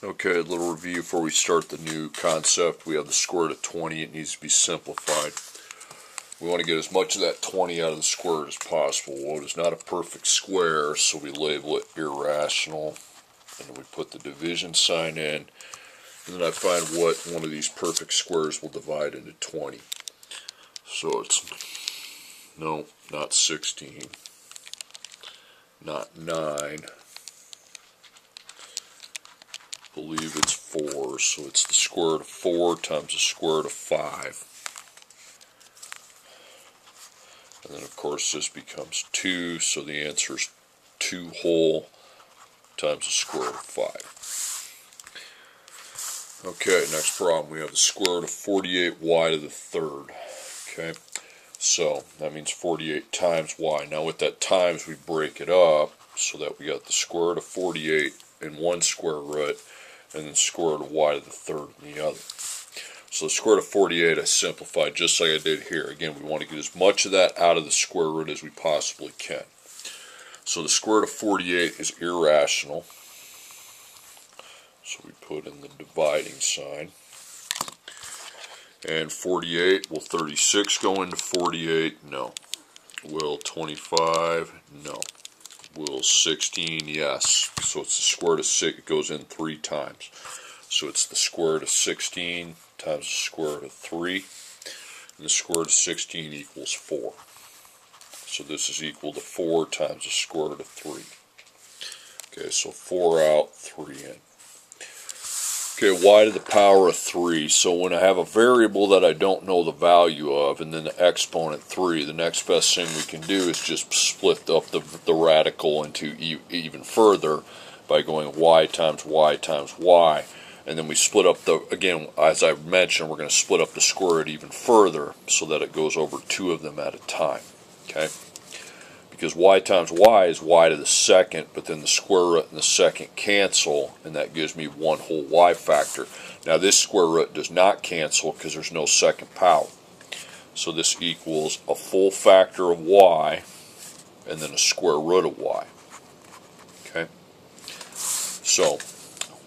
Okay, a little review before we start the new concept. We have the square root of 20. It needs to be simplified. We want to get as much of that 20 out of the square root as possible. Well, it is not a perfect square, so we label it irrational. And then we put the division sign in. And then I find what one of these perfect squares will divide into 20. So it's, no, not 16. Not 9. Believe it's 4, so it's the square root of 4 times the square root of 5. And then of course this becomes 2, so the answer is 2 whole times the square root of 5. Okay, next problem, we have the square root of 48y to the third. Okay, so that means 48 times y. Now with that times we break it up so that we got the square root of 48 in one square root, and then square root of y to the third in the other. So the square root of 48 I simplified just like I did here. Again, we want to get as much of that out of the square root as we possibly can. So the square root of 48 is irrational. So we put in the dividing sign. And 48, will 36 go into 48? No. Will 25? No. Will 16? Yes. So it's the square root of 6. It goes in 3 times. So it's the square root of 16 times the square root of 3. And the square root of 16 equals 4. So this is equal to 4 times the square root of 3. Okay, so 4 out, 3 in. Okay, y to the power of 3. So when I have a variable that I don't know the value of, and then the exponent 3, the next best thing we can do is just split up the radical into even further by going y times y times y. And then we split up again, as I mentioned, we're going to split up the square root even further so that it goes over 2 of them at a time. Okay? Because y times y is y to the second, but then the square root and the second cancel, and that gives me 1 whole y factor. Now this square root does not cancel because there's no second power. So this equals a full factor of y and then a square root of y. Okay? So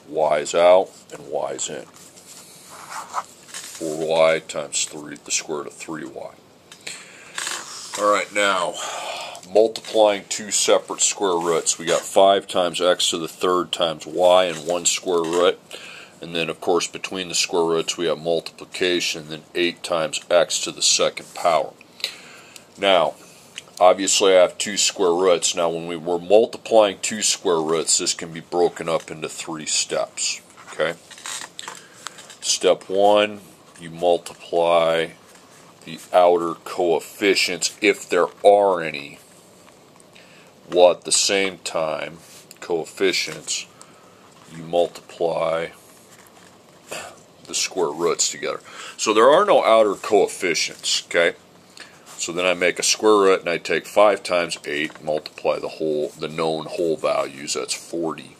y is out and y is in. 4y times 3, the square root of 3y. Alright, now multiplying 2 separate square roots. We got 5 times x to the third times y in one square root. And then of course between the square roots we have multiplication, then 8 times x to the second power. Now obviously I have 2 square roots. Now when we were multiplying 2 square roots, this can be broken up into 3 steps. Okay? Step 1, you multiply the outer coefficients, if there are any, while at the same time, coefficients, you multiply the square roots together. So there are no outer coefficients, okay? So then I make a square root and I take 5 times 8, multiply the known whole values, that's 40.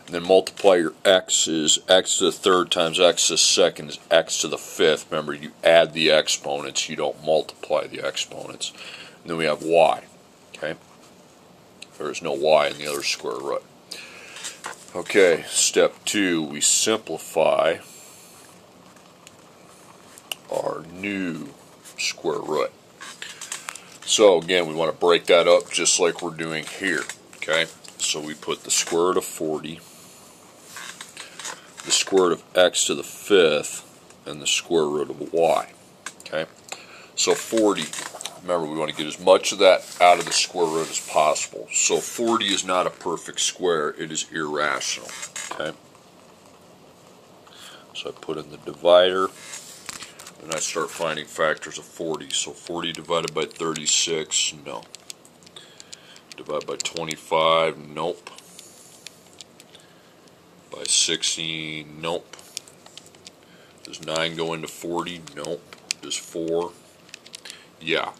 And then multiply your x's, x to the third times x to the second is x to the fifth. Remember, you add the exponents, you don't multiply the exponents. And then we have y, okay? There is no y in the other square root. Okay, step 2, we simplify our new square root. So again, we want to break that up just like we're doing here, okay? So we put the square root of 40, the square root of x to the fifth, and the square root of y. Okay? So 40, remember we want to get as much of that out of the square root as possible. So 40 is not a perfect square, it is irrational. Okay? So I put in the divider, and I start finding factors of 40. So 40 divided by 36, no. Divide by 25, nope. By 16, nope. Does 9 go into 40? Nope. Does 4? Yeah.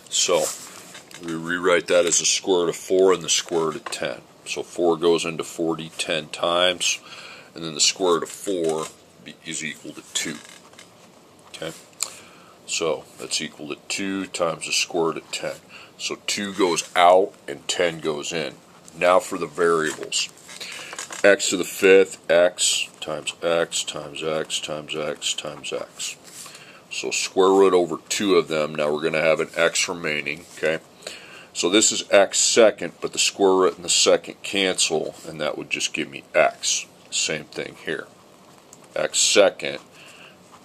So we rewrite that as the square root of 4 and the square root of 10. So 4 goes into 40 10 times, and then the square root of 4 is equal to 2. Okay? So that's equal to 2 times the square root of 10. So 2 goes out and 10 goes in. Now for the variables. x to the fifth, x times x times x times x times x. So square root over 2 of them. Now we're going to have an x remaining. Okay. So this is x second, but the square root and the second cancel, and that would just give me x. Same thing here. X second,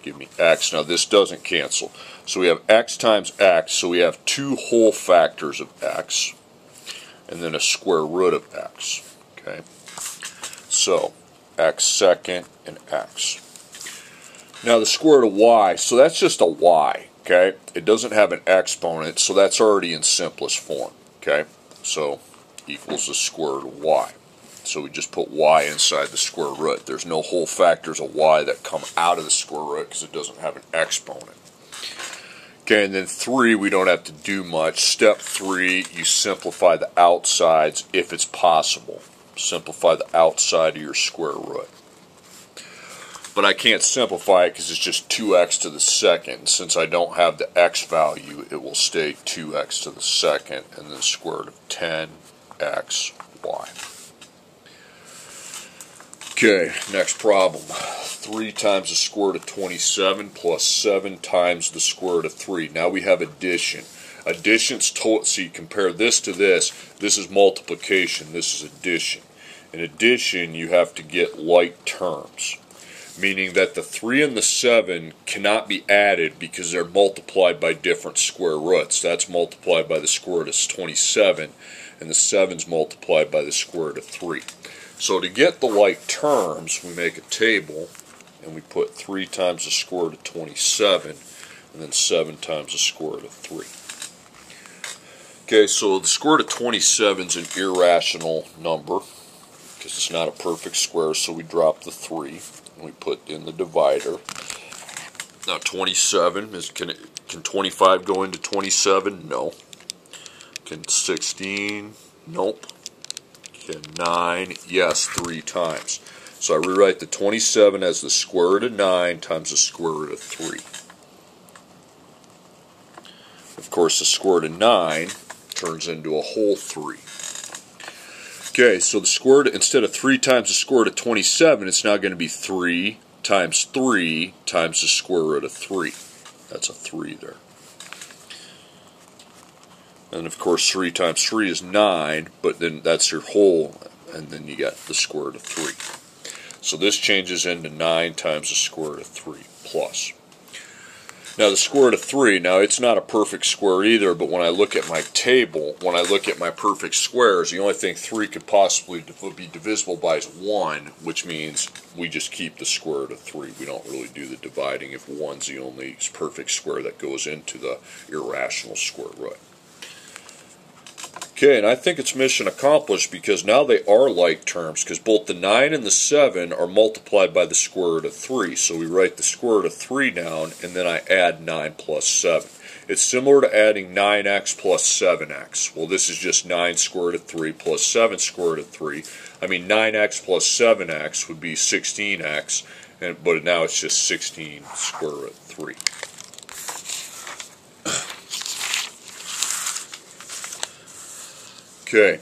give me x. Now this doesn't cancel. So we have x times x, so we have 2 whole factors of x, and then a square root of x. Okay. So x second and x. Now the square root of y, so that's just a y. Okay, it doesn't have an exponent, so that's already in simplest form. Okay, so equals the square root of y. So we just put y inside the square root. There's no whole factors of y that come out of the square root because it doesn't have an exponent. Okay, and then 3, we don't have to do much. Step 3, you simplify the outsides if it's possible. Simplify the outside of your square root. But I can't simplify it because it's just 2x to the second. Since I don't have the x value, it will stay 2x to the second and then square root of 10xy. Okay, next problem. 3 times the square root of 27 plus 7 times the square root of 3. Now we have addition. Addition's total, see, compare this to this. This is multiplication, this is addition. In addition, you have to get like terms. Meaning that the 3 and the 7 cannot be added because they're multiplied by different square roots. That's multiplied by the square root of 27, and the 7's multiplied by the square root of 3. So to get the like terms, we make a table, and we put 3 times the square root of 27, and then 7 times the square root of 3. Okay, so the square root of 27 is an irrational number, because it's not a perfect square, so we drop the 3. We put in the divider. Now 27 is, can 25 go into 27? No. Can 16? Nope. Can 9? Yes, 3 times. So I rewrite the 27 as the square root of 9 times the square root of 3. Of course, the square root of 9 turns into a whole 3. Okay, so the square root, instead of 3 times the square root of 27, it's now going to be 3 times 3 times the square root of 3. That's a 3 there. And of course 3 times 3 is 9, but then that's your whole, and then you got the square root of 3. So this changes into 9 times the square root of 3 plus. Now the square root of 3, now it's not a perfect square either, but when I look at my table, when I look at my perfect squares, the only thing 3 could possibly be divisible by is 1, which means we just keep the square root of 3. We don't really do the dividing if 1's the only perfect square that goes into the irrational square root. Okay, and I think it's mission accomplished because now they are like terms, because both the 9 and the 7 are multiplied by the square root of 3. So we write the square root of 3 down, and then I add 9 plus 7. It's similar to adding 9x plus 7x. Well, this is just 9 square root of 3 plus 7 square root of 3. I mean, 9x plus 7x would be 16x, but now it's just 16 square root of 3. Okay,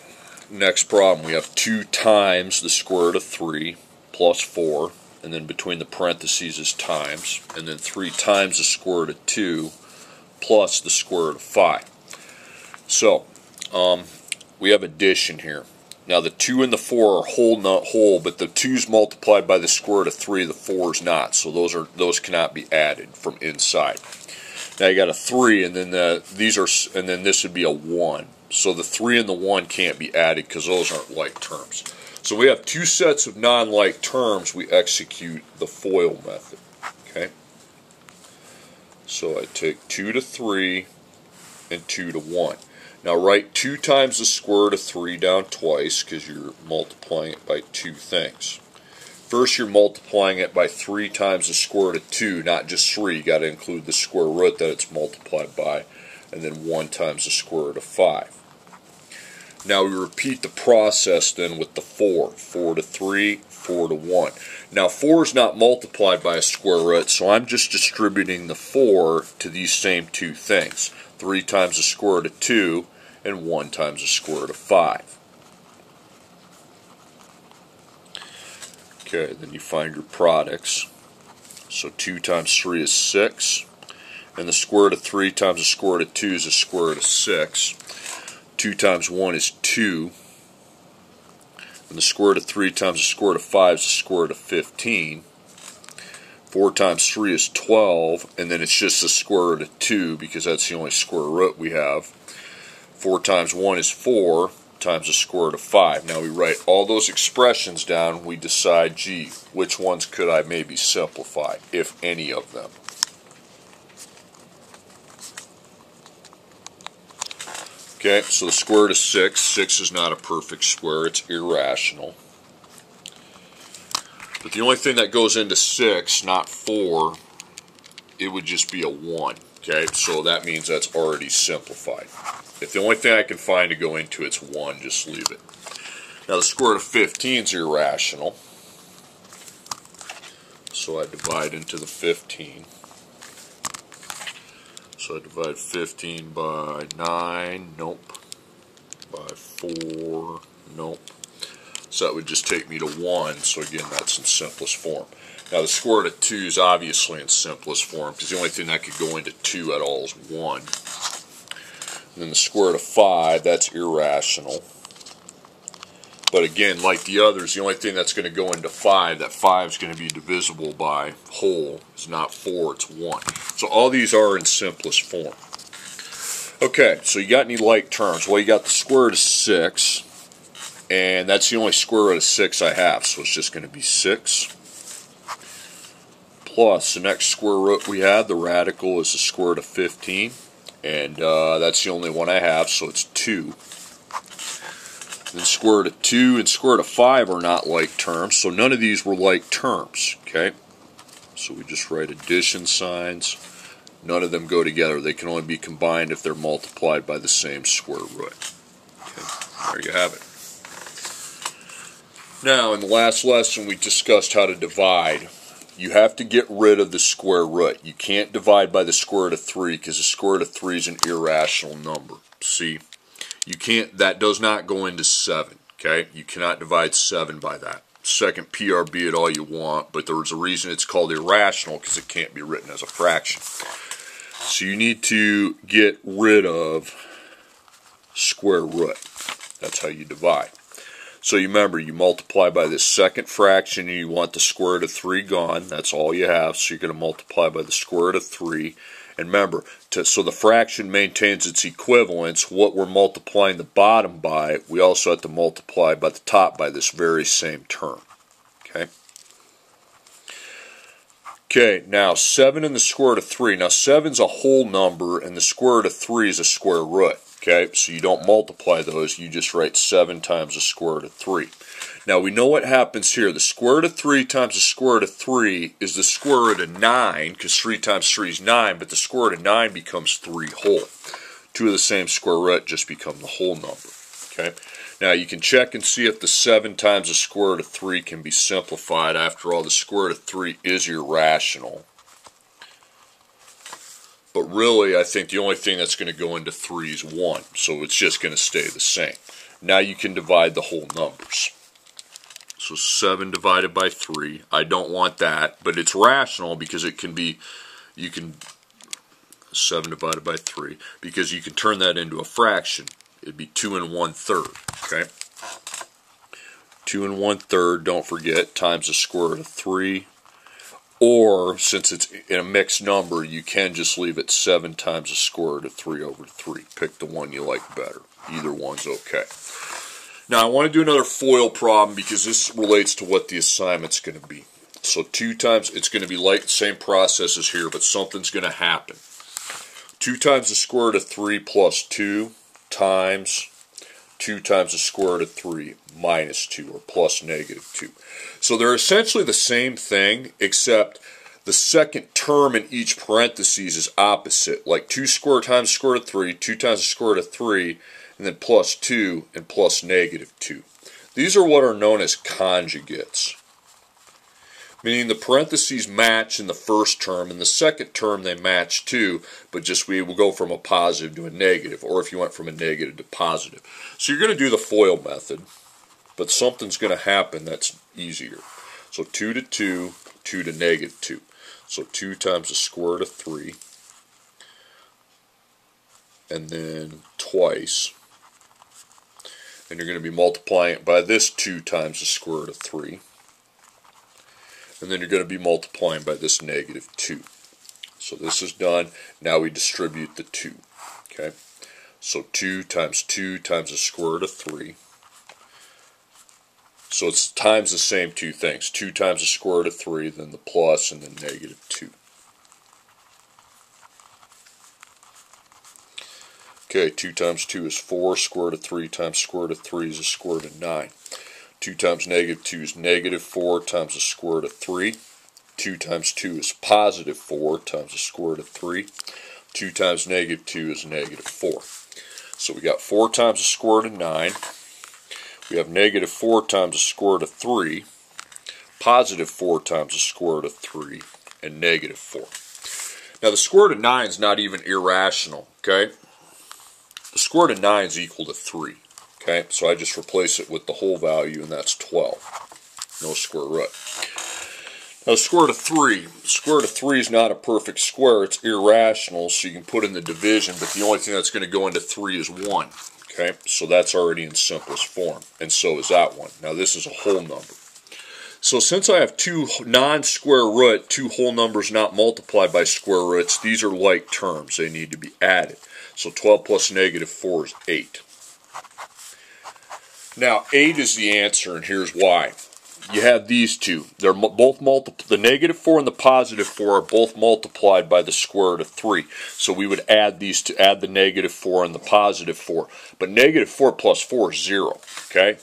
next problem. We have 2 times the square root of 3 plus 4, and then between the parentheses is times, and then 3 times the square root of 2 plus the square root of 5. So, we have addition here. Now the 2 and the 4 are whole, not whole, but the 2's multiplied by the square root of 3, the 4's not, so those cannot be added from inside. Now you got a 3, and then and then this would be a 1. So the 3 and the 1 can't be added because those aren't like terms. So we have 2 sets of non-like terms. We execute the FOIL method. Okay. So I take 2 to 3 and 2 to 1. Now write 2 times the square root of 3 down twice because you're multiplying it by 2 things. First, you're multiplying it by 3 times the square root of 2, not just 3. You got to include the square root that it's multiplied by, and then 1 times the square root of 5. Now we repeat the process then with the 4. 4 to 3, 4 to 1. Now 4 is not multiplied by a square root, so I'm just distributing the 4 to these same 2 things. 3 times the square root of 2, and 1 times the square root of 5. Okay, then you find your products. So 2 times 3 is 6. And the square root of 3 times the square root of 2 is the square root of 6. 2 times 1 is 2. And the square root of 3 times the square root of 5 is the square root of 15. 4 times 3 is 12, and then it's just the square root of 2 because that's the only square root we have. 4 times 1 is 4 times the square root of 5. Now we write all those expressions down. We decide, gee, which ones could I maybe simplify, if any of them. Okay, so the square root of 6. 6 is not a perfect square. It's irrational. But the only thing that goes into 6, not 4, it would just be a 1. Okay, so that means that's already simplified. If the only thing I can find to go into it's 1, just leave it. Now the square root of 15 is irrational. So I divide into the 15. So I divide 15 by 9, nope. By 4, nope. So that would just take me to 1, so again that's in simplest form. Now the square root of 2 is obviously in simplest form because the only thing that could go into 2 at all is 1. And then the square root of 5, that's irrational. But again, like the others, the only thing that's going to go into 5, that 5 is going to be divisible by whole, is not 4, it's 1. So all these are in simplest form. Okay, so you got any like terms? Well, you got the square root of 6, and that's the only square root of 6 I have, so it's just going to be 6. Plus, the next square root we have, the radical, is the square root of 15, and that's the only one I have, so it's 2. Then square root of 2 and square root of 5 are not like terms, so none of these were like terms, okay? So we just write addition signs. None of them go together. They can only be combined if they're multiplied by the same square root. Okay, there you have it. Now, in the last lesson, we discussed how to divide. You have to get rid of the square root. You can't divide by the square root of 3 because the square root of 3 is an irrational number. See? You can't, that does not go into 7, okay? You cannot divide 7 by that. Second PRB it all you want, but there's a reason it's called irrational because it can't be written as a fraction. So you need to get rid of square root. That's how you divide. So you remember, you multiply by this second fraction and you want the square root of 3 gone. That's all you have, so you're going to multiply by the square root of 3. And remember, so the fraction maintains its equivalence, what we're multiplying the bottom by, we also have to multiply by the top by this very same term. Okay? Okay, now 7 and the square root of 3. Now 7 is a whole number and the square root of 3 is a square root. Okay, so you don't multiply those, you just write 7 times the square root of 3. Now we know what happens here. The square root of 3 times the square root of 3 is the square root of 9, because 3 times 3 is 9, but the square root of 9 becomes 3 whole. Two of the same square root just become the whole number. Okay. Now you can check and see if the 7 times the square root of 3 can be simplified. After all, the square root of 3 is irrational. But really, I think the only thing that's going to go into 3 is 1, so it's just going to stay the same. Now you can divide the whole numbers. So 7 divided by 3, I don't want that, but it's rational because it can be, 7 divided by 3, because you can turn that into a fraction. It'd be 2 1/3, okay? 2 1/3, don't forget, times the square root of 3. Or, since it's in a mixed number, you can just leave it 7 times the square root of 3 over 3. Pick the one you like better. Either one's okay. Now, I want to do another FOIL problem because this relates to what the assignment's going to be. So 2 times, it's going to be like the same process as here, but something's going to happen. 2 times the square root of 3 plus 2 times 2 times the square root of 3 minus 2, or plus negative 2. So they're essentially the same thing, except the second term in each parentheses is opposite. Like 2 squared times the square root of 3, 2 times the square root of 3, and then plus 2 and plus negative 2. These are what are known as conjugates. Meaning the parentheses match in the first term, and the second term they match too, but just we will go from a positive to a negative, or if you went from a negative to positive. So you're going to do the FOIL method, but something's going to happen that's easier. So 2 to 2, 2 to negative 2. So 2 times the square root of 3, and then twice. And you're going to be multiplying it by this 2 times the square root of 3. And then you're going to be multiplying by this negative 2. So this is done. Now we distribute the 2. Okay? So 2 times the square root of 3. So it's times the same two things. 2 times the square root of 3, then the plus, and then negative 2. Okay, 2 times 2 is 4. Square root of 3 times square root of 3 is the square root of 9. 2 times negative 2 is negative 4 times the square root of 3. 2 times 2 is positive 4 times the square root of 3. 2 times negative 2 is negative 4. So we got 4 times the square root of 9. We have negative 4 times the square root of 3. Positive 4 times the square root of 3. And negative 4. Now the square root of 9 is not even irrational. Okay? The square root of 9 is equal to 3. Okay? So I just replace it with the whole value, and that's 12. No square root. Now, the square root of 3. The square root of 3 is not a perfect square. It's irrational, so you can put in the division, but the only thing that's going to go into 3 is 1. Okay? So that's already in simplest form, and so is that one. Now, this is a whole number. So since I have two non-square root, two whole numbers not multiplied by square roots, these are like terms. They need to be added. So 12 plus negative 4 is 8. Now, 8 is the answer, and here's why. You have these two. They're both the negative 4 and the positive 4 are both multiplied by the square root of 3. So we would add these to add the negative 4 and the positive 4. But negative 4 plus 4 is 0. Okay?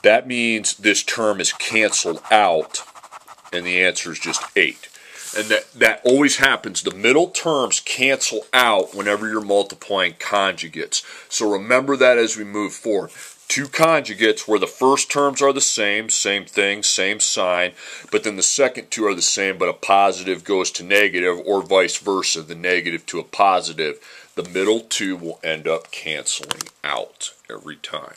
That means this term is canceled out, and the answer is just 8. And that always happens. The middle terms cancel out whenever you're multiplying conjugates. So remember that as we move forward. Two conjugates where the first terms are the same thing, same sign, but then the second two are the same, but a positive goes to negative, or vice versa, the negative to a positive. The middle two will end up canceling out every time.